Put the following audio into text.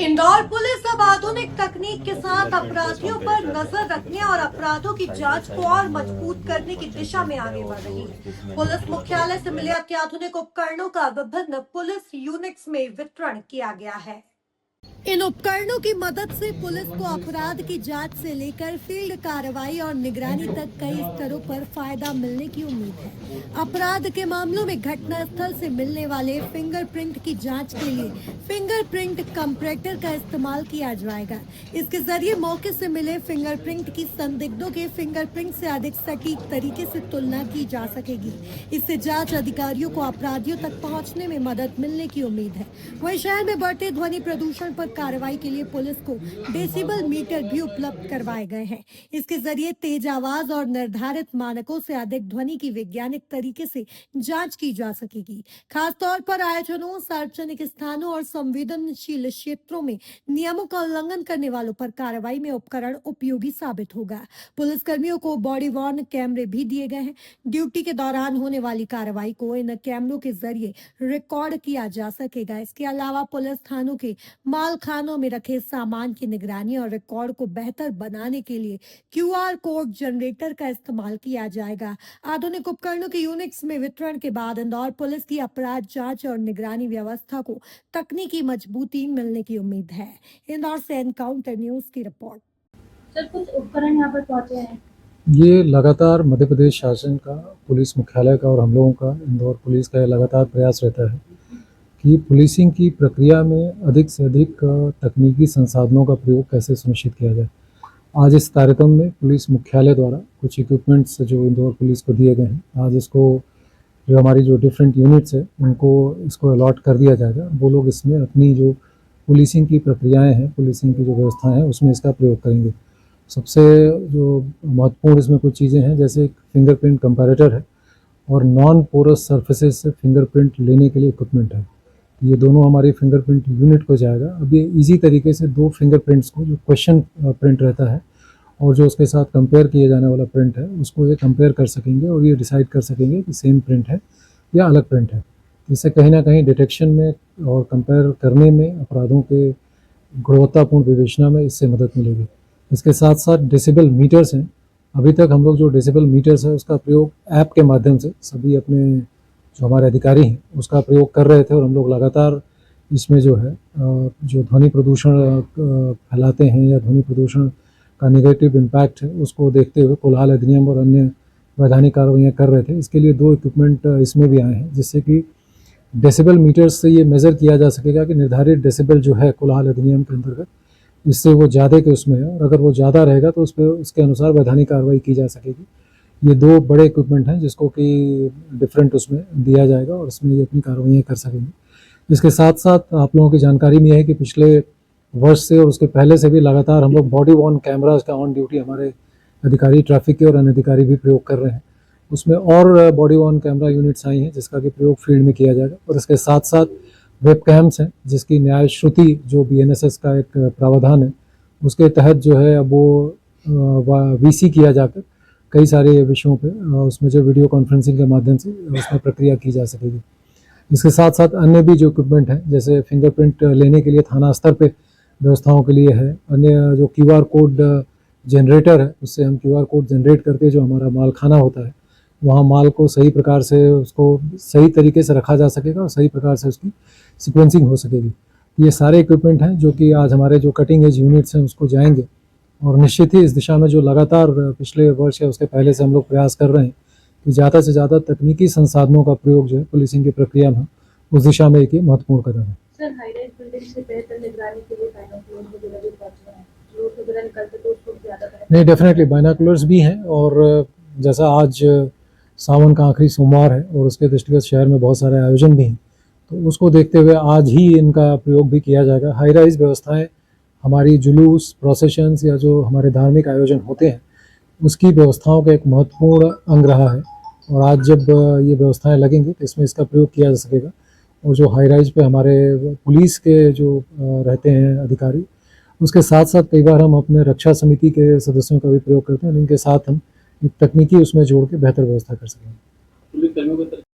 Indore police अब आधुनिक तकनीक के साथ अपराधियों पर नजर रखने और अपराधों की जांच को और मजबूत करने की दिशा में आगे बढ़ रही है। पुलिस मुख्यालय से मिले अत्याधुनिक उपकरणों का विभिन्न पुलिस यूनिट्स में वितरण किया गया है। इन उपकरणों की मदद से पुलिस को अपराध की जांच से लेकर फील्ड कार्रवाई और निगरानी तक कई स्तरों पर फायदा मिलने की उम्मीद है। अपराध के मामलों में घटना स्थल से मिलने वाले फिंगरप्रिंट की जांच के लिए फिंगरप्रिंट कंपैरेटर का इस्तेमाल किया जाएगा। इसके जरिए मौके से मिले फिंगरप्रिंट की संदिग्धों के फिंगरप्रिंट से अधिक सटीक तरीके से तुलना की जा सकेगी। इससे जांच अधिकारियों को अपराधियों तक पहुंचने में मदद मिलने की उम्मीद है। वहीं शहर में बढ़ते ध्वनि प्रदूषण पर कार्रवाई के लिए पुलिस को डेसिबल मीटर भी उपलब्ध करवाए गए हैं। इसके जरिए तेज आवाज और निर्धारित मानकों से अधिक ध्वनि की वैज्ञानिक तरीके से जांच की जा सकेगी। खासतौर पर आयोजनों, सार्वजनिक स्थानों और संवेदनशील क्षेत्रों में नियमों का उल्लंघन करने वालों पर कार्रवाई में उपकरण उपयोगी साबित होगा। पुलिस कर्मियों को बॉडी वॉर्न कैमरे भी दिए गए हैं। ड्यूटी के दौरान होने वाली कार्रवाई को इन कैमरों के जरिए रिकॉर्ड किया जा सकेगा। इसके अलावा पुलिस थानों के माल खानों में रखे सामान की निगरानी और रिकॉर्ड को बेहतर बनाने के लिए क्यूआर कोड जनरेटर का इस्तेमाल किया जाएगा। आधुनिक उपकरणों के यूनिट्स में वितरण के बाद इंदौर पुलिस की अपराध जांच और निगरानी व्यवस्था को तकनीकी मजबूती मिलने की उम्मीद है। इंदौर से एनकाउंटर न्यूज की रिपोर्ट। सर, कुछ उपकरण यहाँ पर पहुंचे हैं। ये लगातार मध्य प्रदेश शासन का, पुलिस मुख्यालय का और हम लोगों का, इंदौर पुलिस का लगातार प्रयास रहता है कि पुलिसिंग की प्रक्रिया में अधिक से अधिक तकनीकी संसाधनों का प्रयोग कैसे सुनिश्चित किया जाए। आज इस कार्यक्रम में पुलिस मुख्यालय द्वारा कुछ इक्विपमेंट्स जो इंदौर पुलिस को दिए गए हैं, आज इसको जो हमारी जो डिफरेंट यूनिट्स है उनको इसको अलॉट कर दिया जाएगा। वो लोग इसमें अपनी जो पुलिसिंग की प्रक्रियाएँ हैं, पुलिसिंग की जो व्यवस्थाएँ हैं, उसमें इसका प्रयोग करेंगे। सबसे जो महत्वपूर्ण इसमें कुछ चीज़ें हैं, जैसे फिंगरप्रिंट कंपैरेटर है और नॉन पोरस सरफेसेस से फिंगरप्रिंट लेने के लिए इक्विपमेंट है। ये दोनों हमारी फिंगरप्रिंट यूनिट को जाएगा। अब ये इजी तरीके से दो फिंगरप्रिंट्स को, जो क्वेश्चन प्रिंट रहता है और जो उसके साथ कंपेयर किए जाने वाला प्रिंट है, उसको ये कंपेयर कर सकेंगे और ये डिसाइड कर सकेंगे कि सेम प्रिंट है या अलग प्रिंट है। इससे कहीं ना कहीं डिटेक्शन में और कंपेयर करने में, अपराधों के गुणवत्तापूर्ण विवेचना में इससे मदद मिलेगी। इसके साथ साथ डेसिबल मीटर्स हैं। अभी तक हम लोग जो डेसिबल मीटर्स है उसका प्रयोग ऐप के माध्यम से सभी अपने जो हमारे अधिकारी हैं उसका प्रयोग कर रहे थे, और हम लोग लगातार इसमें जो है जो ध्वनि प्रदूषण फैलाते हैं या ध्वनि प्रदूषण का नेगेटिव इम्पैक्ट है उसको देखते हुए कोलाहल अधिनियम और अन्य वैधानिक कार्रवाइयाँ कर रहे थे। इसके लिए दो इक्विपमेंट इसमें भी आए हैं, जिससे कि डेसिबल मीटर्स से ये मेज़र किया जा सकेगा कि निर्धारित डेसिबल जो है कोलाहल अधिनियम के अंतर्गत, इससे वो ज़्यादा के उसमें है, और अगर वो ज़्यादा रहेगा तो उस पर उसके अनुसार वैधानिक कार्रवाई की जा सकेगी। ये दो बड़े इक्विपमेंट हैं जिसको कि डिफरेंट उसमें दिया जाएगा और उसमें ये अपनी कार्रवाइयाँ कर सकेंगे। इसके साथ साथ आप लोगों की जानकारी में है कि पिछले वर्ष से और उसके पहले से भी लगातार हम लोग बॉडी वॉर्न कैमराज का ऑन ड्यूटी हमारे अधिकारी, ट्रैफिक के और अन्य अधिकारी भी प्रयोग कर रहे हैं। उसमें और बॉडी वॉर्न कैमरा यूनिट्स आई हैं जिसका कि प्रयोग फील्ड में किया जाएगा। और इसके साथ साथ वेब कैम्स हैं, जिसकी न्याय श्रुति जो BNSS का एक प्रावधान है उसके तहत जो है अब वो VC किया जाकर कई सारे विषयों पे उसमें जो वीडियो कॉन्फ्रेंसिंग के माध्यम से उसमें प्रक्रिया की जा सकेगी। इसके साथ साथ अन्य भी जो इक्विपमेंट हैं, जैसे फिंगरप्रिंट लेने के लिए थाना स्तर पे व्यवस्थाओं के लिए है, अन्य जो QR कोड जनरेटर है, उससे हम QR कोड जनरेट करके जो हमारा माल खाना होता है वहाँ माल को सही प्रकार से, उसको सही तरीके से रखा जा सकेगा और सही प्रकार से उसकी सीक्वेंसिंग हो सकेगी। ये सारे इक्विपमेंट हैं जो कि आज हमारे जो कटिंग एज यूनिट्स हैं उसको जाएंगे, और निश्चित ही इस दिशा में जो लगातार पिछले वर्ष या उसके पहले से हम लोग प्रयास कर रहे हैं कि ज़्यादा से ज़्यादा तकनीकी संसाधनों का प्रयोग जो है पुलिसिंग की प्रक्रिया में, उस दिशा में एक महत्वपूर्ण कदम है। सर, हाई राइज बिल्डिंग से बेहतर निगरानी के लिए बाइनोकुलर वगैरह भी पहुंच रहे हैं, लोग वगैरह निकलते तो उसको ज़्यादा नहीं, डेफिनेटली बाइनोकुलर्स भी हैं, और जैसा आज सावन का आखिरी सोमवार है और उसके दृष्टिगत शहर में बहुत सारे आयोजन भी हैं, तो उसको देखते हुए आज ही इनका प्रयोग भी किया जाएगा। हाई राइज व्यवस्थाएं हमारी जुलूस, प्रोसेशंस या जो हमारे धार्मिक आयोजन होते हैं उसकी व्यवस्थाओं का एक महत्वपूर्ण अंग रहा है, और आज जब ये व्यवस्थाएं लगेंगी तो इसमें इसका प्रयोग किया जा सकेगा। और जो हाई राइज पे हमारे पुलिस के जो रहते हैं अधिकारी, उसके साथ साथ कई बार हम अपने रक्षा समिति के सदस्यों का भी प्रयोग करते हैं, इनके साथ हम एक तकनीकी उसमें जोड़ के बेहतर व्यवस्था कर सकेंगे।